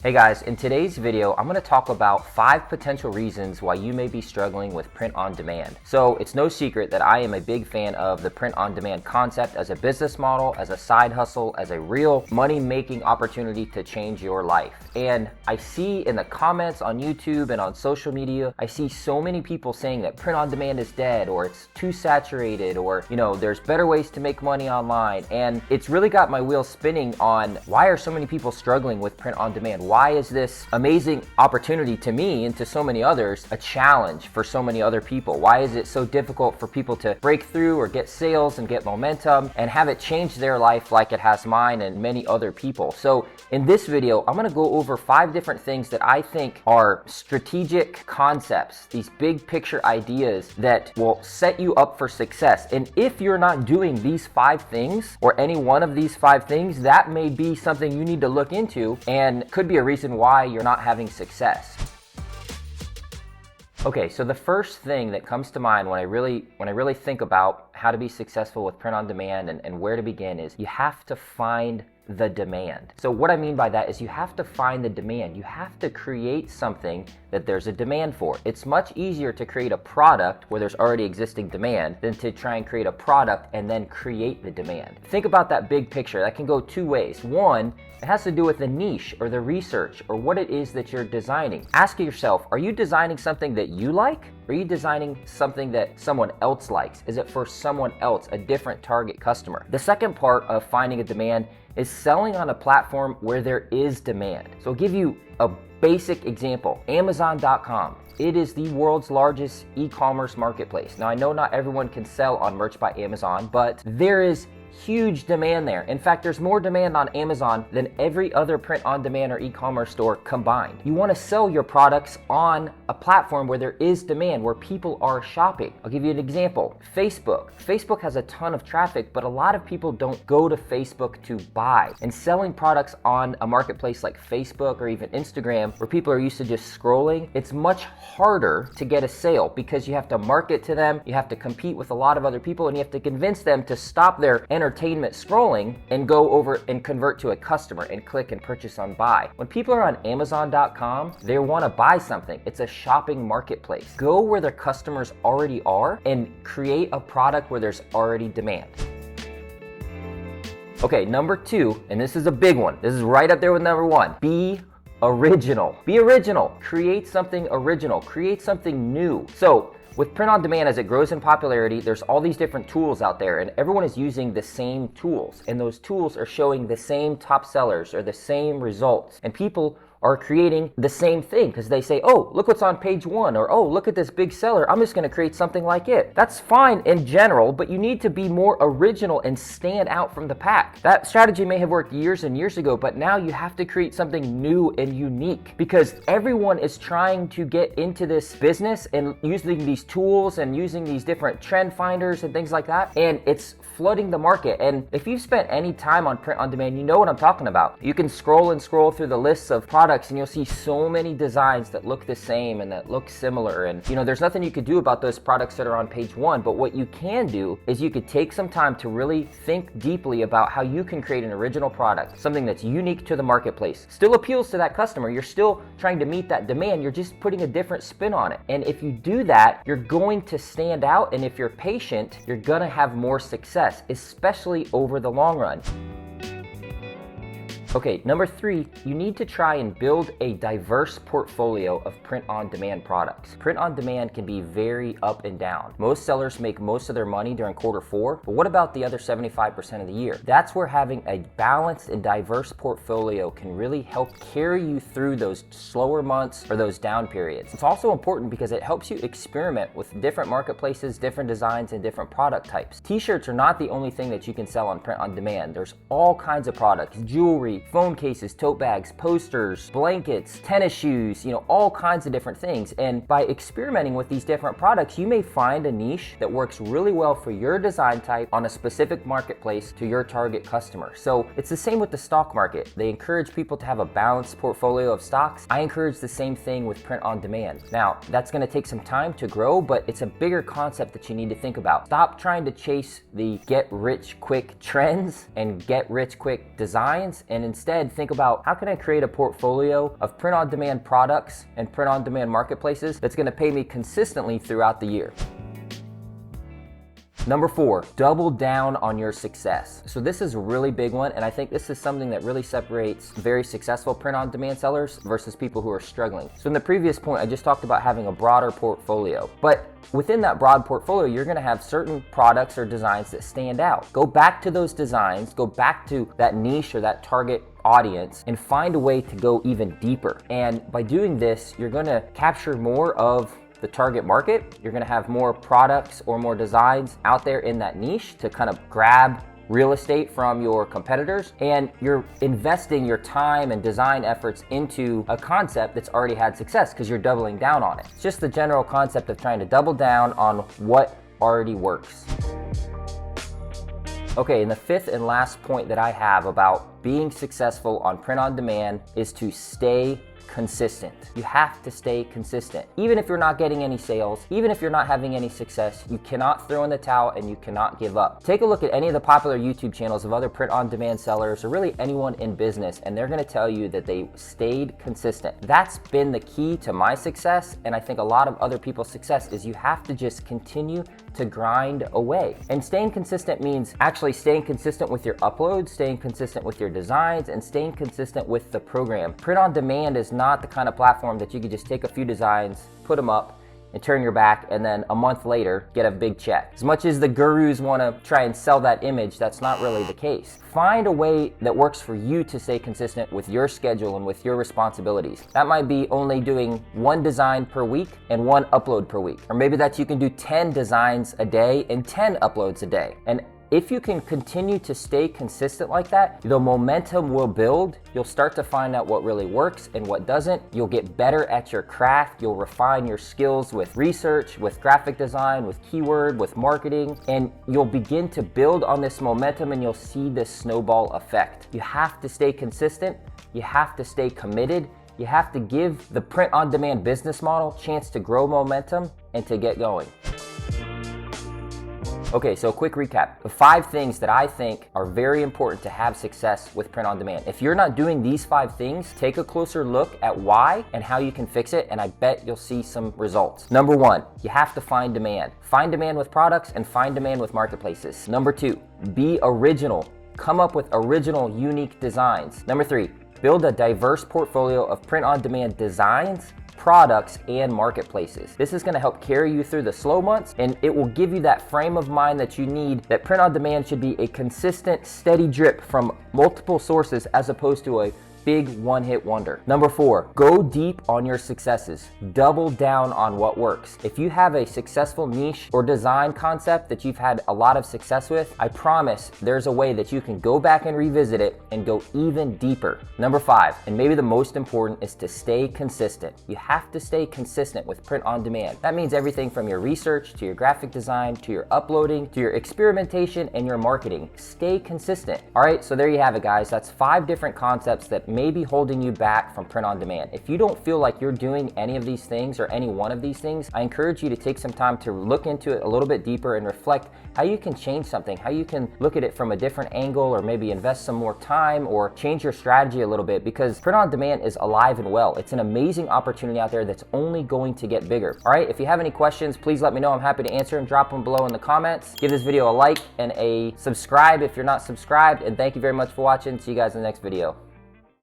Hey guys, in today's video, I'm going to talk about 5 potential reasons why you may be struggling with print on demand. So it's no secret that I am a big fan of the print on demand concept as a business model, as a side hustle, as a real money-making opportunity to change your life. And I see in the comments on YouTube and on social media, I see so many people saying that print on demand is dead, or it's too saturated, or there's better ways to make money online. And it's really got my wheels spinning on why are so many people struggling with print on demand? Why is this amazing opportunity to me and to so many others a challenge for so many other people? Why is it so difficult for people to break through or get sales and get momentum and have it change their life like it has mine and many other people? So in this video, I'm going to go over 5 different things that I think are strategic concepts, these big picture ideas that will set you up for success. And if you're not doing these 5 things or any one of these 5 things, that may be something you need to look into and could be a reason why you're not having success. Okay, so the first thing that comes to mind when I really think about how to be successful with print on demand and where to begin is you have to find the demand. So what I mean by that is you have to find the demand. You have to create something that there's a demand for. It's much easier to create a product where there's already existing demand than to try and create a product and then create the demand. Think about that big picture. That can go 2 ways. One, it has to do with the niche or the research or what it is that you're designing. Ask yourself, are you designing something that you like? Or are you designing something that someone else likes? Is it for someone else, a different target customer? The second part of finding a demand is selling on a platform where there is demand. So I'll give you a basic example. Amazon.com. It is the world's largest e-commerce marketplace. Now I know not everyone can sell on Merch by Amazon, but there is huge demand there. In fact, there's more demand on Amazon than every other print on demand or e-commerce store combined. You want to sell your products on a platform where there is demand, where people are shopping. I'll give you an example. Facebook. Facebook has a ton of traffic, but a lot of people don't go to Facebook to buy. And selling products on a marketplace like Facebook or even Instagram, where people are used to just scrolling, it's much harder to get a sale because you have to market to them, you have to compete with a lot of other people, and you have to convince them to stop their entertainment scrolling and go over and convert to a customer and click and purchase on buy. When people are on Amazon.com, they want to buy something. It's a shopping marketplace. Go where their customers already are and create a product where there's already demand. Okay, number 2, and this is a big one. This is right up there with number 1. Be original. Be original. Create something original. Create something new. So with print on demand, as it grows in popularity, there's all these different tools out there and everyone is using the same tools, and those tools are showing the same top sellers or the same results, and people are creating the same thing because they say, oh, look what's on page 1, or oh, look at this big seller, I'm just going to create something like it. That's fine in general, but you need to be more original and stand out from the pack. That strategy may have worked years and years ago, but now you have to create something new and unique because everyone is trying to get into this business and using these tools and using these different trend finders and things like that, and it's flooding the market. And if you've spent any time on print on demand, you know what I'm talking about. You can scroll and scroll through the lists of products and you'll see so many designs that look the same and that look similar, and there's nothing you could do about those products that are on page 1, but what you can do is you could take some time to really think deeply about how you can create an original product, something that's unique to the marketplace, still appeals to that customer, you're still trying to meet that demand, you're just putting a different spin on it. And if you do that, you're going to stand out, and if you're patient, you're gonna have more success, especially over the long run. Okay, number 3, you need to try and build a diverse portfolio of print-on-demand products. Print-on-demand can be very up and down. Most sellers make most of their money during quarter 4, but what about the other 75% of the year? That's where having a balanced and diverse portfolio can really help carry you through those slower months or those down periods. It's also important because it helps you experiment with different marketplaces, different designs, and different product types. T-shirts are not the only thing that you can sell on print-on-demand. There's all kinds of products, jewelry, phone cases, tote bags, posters, blankets, tennis shoes, all kinds of different things. And by experimenting with these different products, you may find a niche that works really well for your design type on a specific marketplace to your target customer. So it's the same with the stock market. They encourage people to have a balanced portfolio of stocks. I encourage the same thing with print on demand. Now, that's going to take some time to grow, but it's a bigger concept that you need to think about. Stop trying to chase the get rich quick trends and get rich quick designs, and instead think about, how can I create a portfolio of print-on-demand products and print-on-demand marketplaces that's gonna pay me consistently throughout the year? Number 4, double down on your success. So this is a really big one, and I think this is something that really separates very successful print-on-demand sellers versus people who are struggling. So in the previous point, I just talked about having a broader portfolio, but within that broad portfolio, you're gonna have certain products or designs that stand out. Go back to those designs, go back to that niche or that target audience and find a way to go even deeper. And by doing this, you're gonna capture more of the target market. You're gonna have more products or more designs out there in that niche to kind of grab real estate from your competitors, and you're investing your time and design efforts into a concept that's already had success because you're doubling down on it. It's just the general concept of trying to double down on what already works. Okay, and the 5th and last point that I have about being successful on print on demand is to stay consistent. You have to stay consistent. Even if you're not getting any sales, even if you're not having any success, you cannot throw in the towel and you cannot give up. Take a look at any of the popular YouTube channels of other print-on-demand sellers, or really anyone in business, and they're gonna tell you that they stayed consistent. That's been the key to my success, and I think a lot of other people's success is you have to just continue to grind away. And staying consistent means actually staying consistent with your uploads, staying consistent with your designs, and staying consistent with the program. Print on demand is not the kind of platform that you could just take a few designs, put them up, and turn your back, and then a month later get a big check. As much as the gurus want to try and sell that image, that's not really the case. Find a way that works for you to stay consistent with your schedule and with your responsibilities. That might be only doing 1 design per week and 1 upload per week. Or maybe that you can do 10 designs a day and 10 uploads a day. And if you can continue to stay consistent like that, the momentum will build. You'll start to find out what really works and what doesn't. You'll get better at your craft. You'll refine your skills with research, with graphic design, with keyword, with marketing, and you'll begin to build on this momentum, and you'll see this snowball effect. You have to stay consistent. You have to stay committed. You have to give the print-on-demand business model a chance to grow momentum and to get going. Okay, so quick recap. The 5 things that I think are very important to have success with print on demand. If you're not doing these 5 things, take a closer look at why and how you can fix it, and I bet you'll see some results. Number 1, you have to find demand. Find demand with products and find demand with marketplaces. Number 2, be original. Come up with original, unique designs. Number 3, build a diverse portfolio of print on demand designs, products, and marketplaces. This is going to help carry you through the slow months, and it will give you that frame of mind that you need, that print on demand should be a consistent, steady drip from multiple sources as opposed to a big one-hit wonder. Number 4, go deep on your successes. Double down on what works. If you have a successful niche or design concept that you've had a lot of success with, I promise there's a way that you can go back and revisit it and go even deeper. Number 5, and maybe the most important, is to stay consistent. You have to stay consistent with print on demand. That means everything from your research to your graphic design to your uploading to your experimentation and your marketing. Stay consistent. All right, so there you have it, guys. That's 5 different concepts that may be holding you back from print on demand. If you don't feel like you're doing any of these things or any one of these things, I encourage you to take some time to look into it a little bit deeper and reflect how you can change something, how you can look at it from a different angle, or maybe invest some more time or change your strategy a little bit, because print on demand is alive and well. It's an amazing opportunity out there that's only going to get bigger. All right, if you have any questions, please let me know. I'm happy to answer them. Drop them below in the comments. Give this video a like and a subscribe if you're not subscribed, and thank you very much for watching. See you guys in the next video.